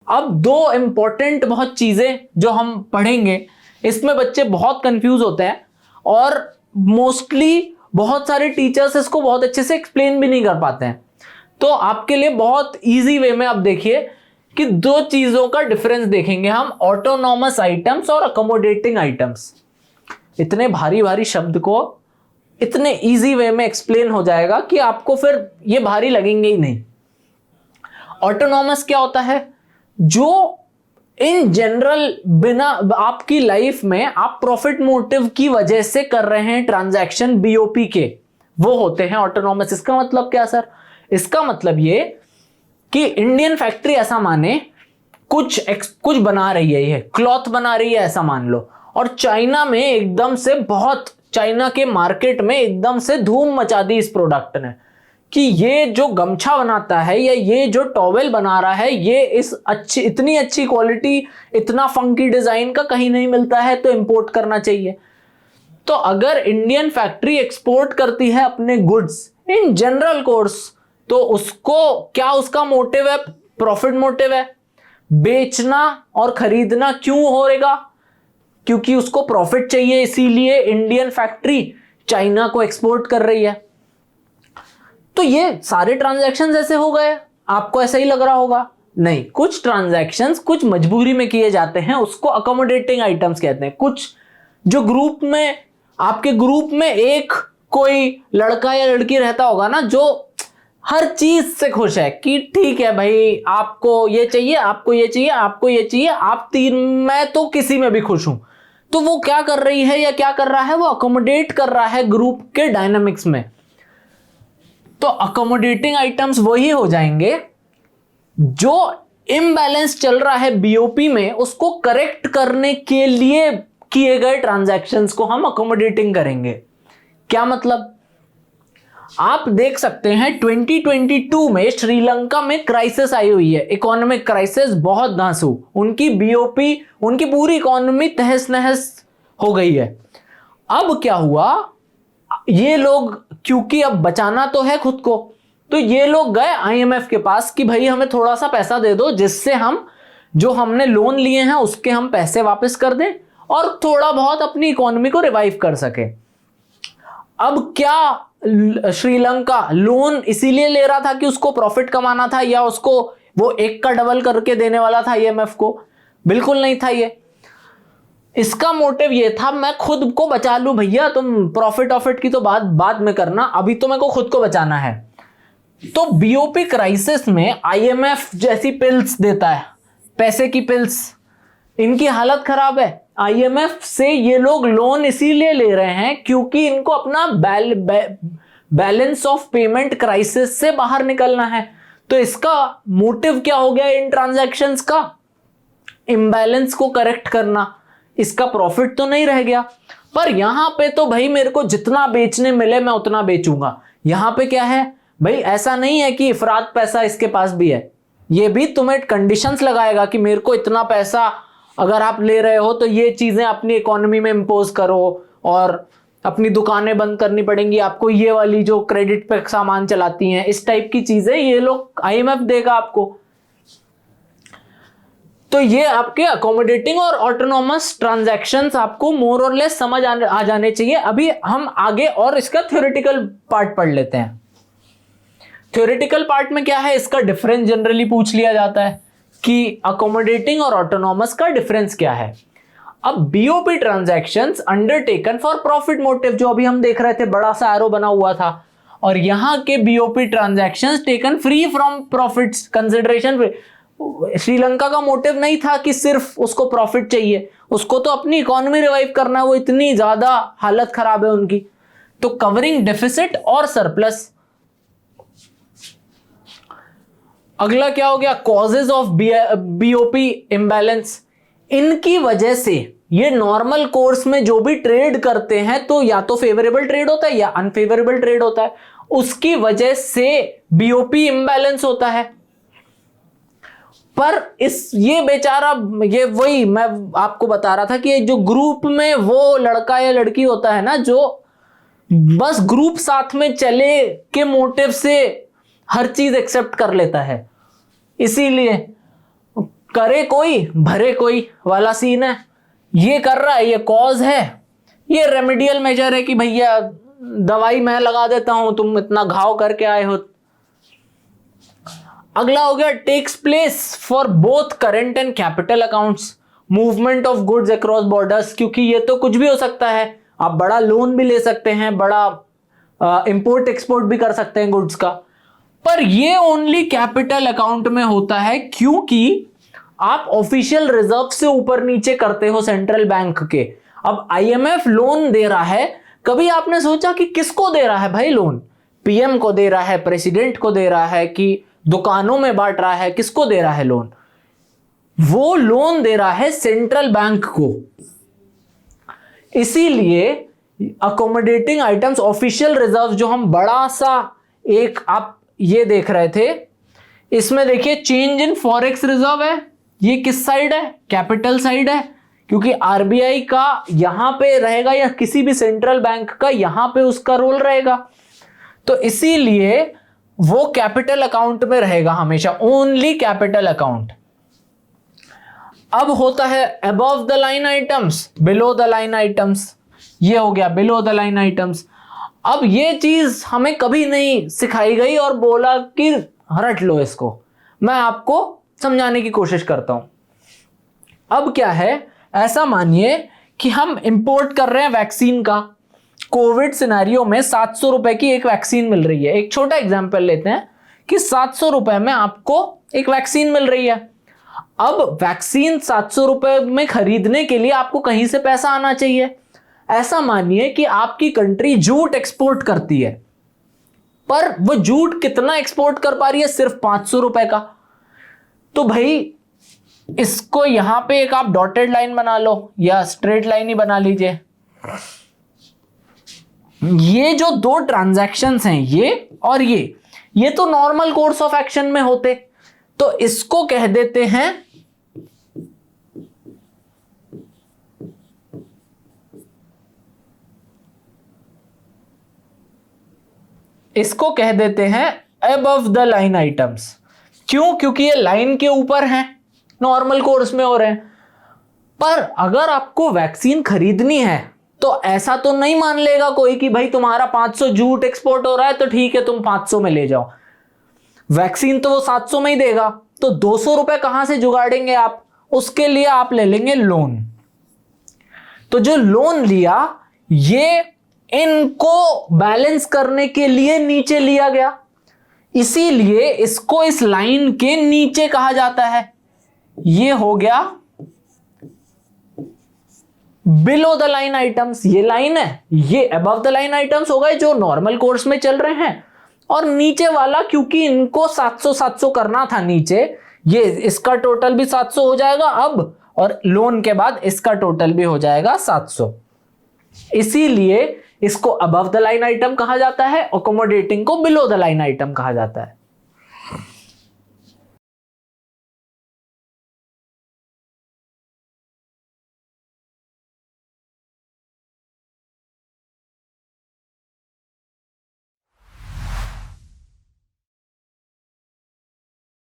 अब दो इंपॉर्टेंट बहुत चीजें जो हम पढ़ेंगे, इसमें बच्चे बहुत कंफ्यूज होते हैं और मोस्टली बहुत सारे टीचर्स इसको बहुत अच्छे से एक्सप्लेन भी नहीं कर पाते हैं। तो आपके लिए बहुत इजी वे में आप देखिए कि दो चीजों का डिफरेंस देखेंगे हम, ऑटोनॉमस आइटम्स और अकोमोडेटिंग आइटम्स। इतने भारी भारी शब्द को इतने इजी वे में एक्सप्लेन हो जाएगा कि आपको फिर ये भारी लगेंगे ही नहीं। ऑटोनॉमस क्या होता है? जो इन जनरल बिना आपकी लाइफ में आप प्रॉफिट मोटिव की वजह से कर रहे हैं ट्रांजैक्शन बीओपी के, वो होते हैं ऑटोनॉमस। इसका मतलब क्या सर? इसका मतलब ये कि इंडियन फैक्ट्री ऐसा माने कुछ बना रही है, ये क्लॉथ बना रही है ऐसा मान लो, और चाइना में एकदम से बहुत, चाइना के मार्केट में एकदम से धूम मचा दी इस प्रोडक्ट ने कि ये जो गमछा बनाता है या ये जो टॉवेल बना रहा है, ये इतनी अच्छी क्वालिटी, इतना फंकी डिजाइन का कहीं नहीं मिलता है, तो इंपोर्ट करना चाहिए। तो अगर इंडियन फैक्ट्री एक्सपोर्ट करती है अपने गुड्स इन जनरल कोर्स, तो उसको क्या, उसका मोटिव है, प्रॉफिट मोटिव है। बेचना और खरीदना क्यों होगा? क्योंकि उसको प्रॉफिट चाहिए, इसीलिए इंडियन फैक्ट्री चाइना को एक्सपोर्ट कर रही है। तो ये सारे ट्रांजैक्शंस ऐसे हो गए? आपको ऐसा ही लग रहा होगा? नहीं, कुछ ट्रांजैक्शंस कुछ मजबूरी में किए जाते हैं, उसको अकोमोडेटिंग आइटम्स कहते हैं। कुछ जो ग्रुप में, आपके ग्रुप में एक कोई लड़का या लड़की रहता होगा ना, जो हर चीज से खुश है कि ठीक है भाई, आपको ये चाहिए, आपको ये चाहिए, आपको ये चाहिए, आप तीन, मैं तो किसी में भी खुश हूं। तो वो क्या कर रही है या क्या कर रहा है? वो अकोमोडेट कर रहा है ग्रुप के डायनामिक्स में। तो अकोमोडेटिंग आइटम्स वही हो जाएंगे जो इम्बैलेंस चल रहा है बीओपी में, उसको करेक्ट करने के लिए किए गए ट्रांजैक्शंस को हम अकोमोडेटिंग करेंगे। क्या मतलब? आप देख सकते हैं 2022 में श्रीलंका में क्राइसिस आई हुई है, इकोनॉमिक क्राइसिस, बहुत धांसू, उनकी बीओपी, उनकी पूरी इकोनॉमी तहस नहस हो गई है। अब क्या हुआ? ये लोग, क्योंकि अब बचाना तो है खुद को, तो ये लोग गए आईएमएफ के पास कि भाई हमें थोड़ा सा पैसा दे दो, जिससे हम जो हमने लोन लिए हैं उसके हम पैसे वापस कर दें और थोड़ा बहुत अपनी इकोनॉमी को रिवाइव कर सके। अब क्या श्रीलंका लोन इसीलिए ले रहा था कि उसको प्रॉफिट कमाना था, या उसको वो एक का डबल करके देने वाला था आईएमएफ को? बिल्कुल नहीं था। ये इसका मोटिव ये था, मैं खुद को बचा लूं भैया, तुम प्रॉफिट की तो बात बाद में करना, अभी तो मेरे को खुद को बचाना है। तो बीओपी क्राइसिस में आईएमएफ जैसी पिल्स देता है, पैसे की पिल्स, इनकी हालत खराब है। आईएमएफ से ये लोग लोन इसीलिए ले रहे हैं क्योंकि इनको अपना बैलेंस ऑफ पेमेंट क्राइसिस से बाहर निकलना है। तो इसका मोटिव क्या हो गया इन ट्रांजैक्शंस का? इम्बैलेंस को करेक्ट करना। इसका प्रॉफिट तो नहीं रह गया, पर यहां पे तो भाई मेरे को जितना बेचने मिले मैं उतना बेचूंगा। यहां पे क्या है भाई? ऐसा नहीं है कि इफरात पैसा इसके पास भी है, ये भी तुम्हें कंडीशंस लगाएगा कि मेरे को इतना पैसा अगर आप ले रहे हो तो ये चीजें अपनी इकोनॉमी में इंपोज करो, और अपनी दुकानें बंद करनी पड़ेंगी आपको, ये वाली जो क्रेडिट पे सामान चलाती हैं, इस टाइप की चीजें ये लोग आईएमएफ देगा आपको। तो ये आपके अकोमोडेटिंग और ऑटोनॉमस ट्रांजैक्शंस आपको मोर और लेस समझ आ जाने चाहिए। अभी हम आगे और इसका थ्योरेटिकल पार्ट पढ़ लेते हैं। थ्योरेटिकल पार्ट में क्या है? इसका डिफरेंस जनरली पूछ लिया जाता है कि अकोमोडेटिंग और ऑटोनॉमस का डिफरेंस क्या है। अब BOP transactions undertaken for profit motive, जो अभी हम देख रहे थे, बड़ा सा एरो बना हुआ था, और यहां के BOP transactions taken free from profits consideration. Sri Lanka का मोटिव नहीं था कि सिर्फ उसको प्रॉफिट चाहिए, उसको तो अपनी इकोनॉमी रिवाइव करना है, वो इतनी ज्यादा हालत खराब है उनकी। तो कवरिंग डेफिसिट और सरप्लस। अगला क्या हो गया? Causes of BOP imbalance. इनकी वजह से ये नॉर्मल कोर्स में जो भी ट्रेड करते हैं, तो या तो फेवरेबल ट्रेड होता है या अनफेवरेबल ट्रेड होता है, उसकी वजह से बीओपी इम्बैलेंस होता है। पर ये बेचारा, ये वही मैं आपको बता रहा था कि जो ग्रुप में वो लड़का या लड़की होता है ना, जो बस ग्रुप साथ में चले के मोटिव से हर चीज एक्सेप्ट कर लेता है, इसीलिए करे कोई भरे कोई वाला सीन है। ये कर रहा है, ये कॉज है, ये रेमेडियल मेजर है कि भैया दवाई मैं लगा देता हूं, तुम इतना घाव करके आए हो। अगला हो गया takes place for both current and capital accounts, movement of goods across borders, क्योंकि ये तो कुछ भी हो सकता है, आप बड़ा लोन भी ले सकते हैं, बड़ा इंपोर्ट एक्सपोर्ट भी कर सकते हैं गुड्स का, पर ये ओनली कैपिटल अकाउंट में होता है क्योंकि आप ऑफिशियल रिजर्व से ऊपर नीचे करते हो सेंट्रल बैंक के। अब आईएमएफ लोन दे रहा है, कभी आपने सोचा कि किसको दे रहा है भाई लोन? पीएम को दे रहा है, प्रेसिडेंट को दे रहा है, कि दुकानों में बांट रहा है? किसको दे रहा है लोन? वो लोन दे रहा है सेंट्रल बैंक को। इसीलिए अकोमोडेटिंग आइटम्स ऑफिशियल रिजर्व जो हम बड़ा सा एक आप ये देख रहे थे, इसमें देखिए चेंज इन फॉरेक्स रिजर्व है, ये किस साइड है? कैपिटल साइड है, क्योंकि आरबीआई का यहां पे रहेगा या किसी भी सेंट्रल बैंक का यहां पे उसका रोल रहेगा, तो इसीलिए वो कैपिटल अकाउंट में रहेगा हमेशा, ओनली कैपिटल अकाउंट। अब होता है above the line items, below the line items, ये हो गया बिलो द लाइन आइटम्स। अब ये चीज हमें कभी नहीं सिखाई गई और बोला कि रट लो इसको, मैं आपको समझाने की कोशिश करता हूं। अब क्या है, ऐसा मानिए कि हम इंपोर्ट कर रहे हैं वैक्सीन का, कोविड सिनेरियो में 700 रुपए की एक वैक्सीन मिल रही है। एक छोटा एग्जांपल लेते हैं कि 700 रुपए में आपको एक वैक्सीन मिल रही है। अब वैक्सीन 700 रुपए में खरीदने के लिए आपको कहीं से पैसा आना चाहिए। ऐसा मानिए कि आपकी कंट्री जूट एक्सपोर्ट करती है, पर वो जूट कितना एक्सपोर्ट कर पा रही है? सिर्फ 500 रुपए का। तो भाई इसको यहां पे एक आप डॉटेड लाइन बना लो या स्ट्रेट लाइन ही बना लीजिए। ये जो दो ट्रांजैक्शंस हैं, ये और ये तो नॉर्मल कोर्स ऑफ एक्शन में होते, तो इसको कह देते हैं अबव द लाइन आइटम्स। क्यों? क्योंकि ये लाइन के ऊपर हैं, नॉर्मल कोर्स में हो रहे हैं। पर अगर आपको वैक्सीन खरीदनी है तो ऐसा तो नहीं मान लेगा कोई कि भाई तुम्हारा 500 जूट एक्सपोर्ट हो रहा है तो ठीक है तुम 500 में ले जाओ। वैक्सीन तो वो 700 में ही देगा, तो 200 रुपए कहां से जुगाड़ेंगे आप? उसके लिए आप ले लेंगे लोन। तो जो लोन लिया, ये इनको बैलेंस करने के लिए नीचे लिया गया, इसीलिए इसको इस लाइन के नीचे कहा जाता है। ये हो गया बिलो द लाइन आइटम्स। ये लाइन है, ये अबव द लाइन आइटम्स हो गए जो नॉर्मल कोर्स में चल रहे हैं, और नीचे वाला क्योंकि इनको 700 करना था नीचे, ये इसका टोटल भी 700 हो जाएगा अब, और लोन के बाद इसका टोटल भी हो जाएगा 700। इसीलिए इसको अबव द लाइन आइटम कहा जाता है, अकोमोडेटिंग को बिलो द लाइन आइटम कहा जाता है।